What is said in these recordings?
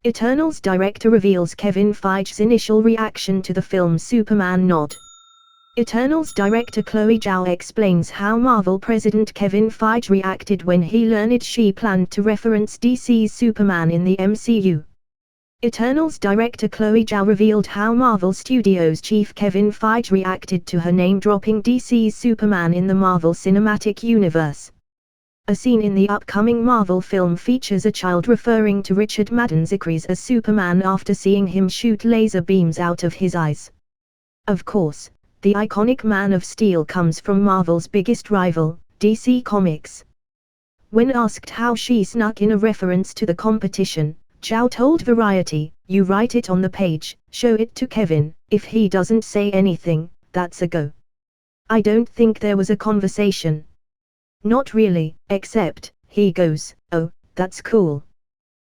Eternals director reveals Kevin Feige's initial reaction to the film Superman nod. Eternals director Chloé Zhao explains how Marvel president Kevin Feige reacted when he learned she planned to reference DC's Superman in the MCU. Eternals director Chloé Zhao revealed how Marvel Studios chief Kevin Feige reacted to her name-dropping DC's Superman in the Marvel Cinematic Universe. A scene in the upcoming Marvel film features a child referring to Richard Madden's Icarius as Superman after seeing him shoot laser beams out of his eyes. Of course, the iconic Man of Steel comes from Marvel's biggest rival, DC Comics. When asked how she snuck in a reference to the competition, Zhao told Variety, "You write it on the page, show it to Kevin, if he doesn't say anything, that's a go. I don't think there was a conversation. Not really, except, he goes, oh, that's cool."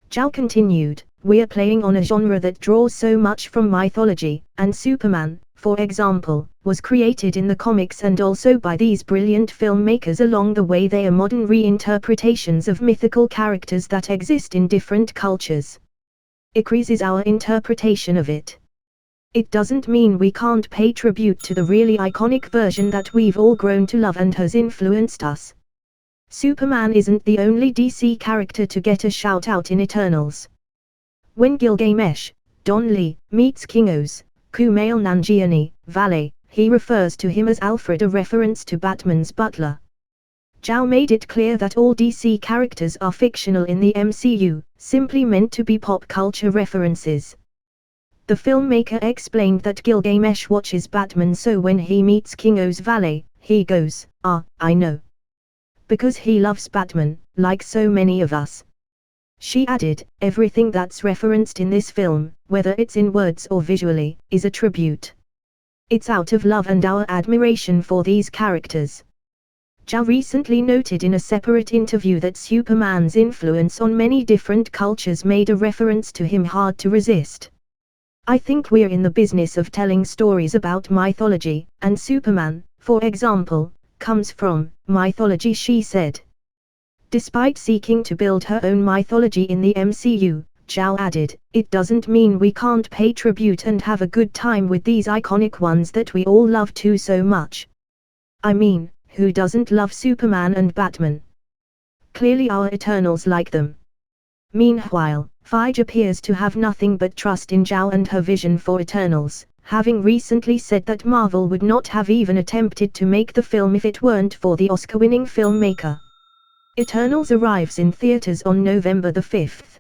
Zhao continued, "We're playing on a genre that draws so much from mythology, and Superman, for example, was created in the comics and also by these brilliant filmmakers. Along the way they are modern reinterpretations of mythical characters that exist in different cultures. Icarius is our interpretation of it. It doesn't mean we can't pay tribute to the really iconic version that we've all grown to love and has influenced us. Superman isn't the only DC character to get a shout-out in Eternals. When Gilgamesh, Don Lee, meets King O's, Kumail Nanjiani, valet, he refers to him as Alfred, a reference to Batman's butler. Zhao made it clear that all DC characters are fictional in the MCU, simply meant to be pop culture references. The filmmaker explained that Gilgamesh watches Batman, so when he meets King O's valet, he goes, "Ah, I know." Because he loves Batman, like so many of us. She added, "Everything that's referenced in this film, whether it's in words or visually, is a tribute. It's out of love and our admiration for these characters." Zhao recently noted in a separate interview that Superman's influence on many different cultures made a reference to him hard to resist. "I think we're in the business of telling stories about mythology, and Superman, for example, comes from mythology," she said. Despite seeking to build her own mythology in the MCU, Zhao added, "It doesn't mean we can't pay tribute and have a good time with these iconic ones that we all love too so much. I mean, who doesn't love Superman and Batman? Clearly our Eternals like them." Meanwhile, Feige appears to have nothing but trust in Zhao and her vision for Eternals, having recently said that Marvel would not have even attempted to make the film if it weren't for the Oscar-winning filmmaker. Eternals arrives in theaters on November the 5th.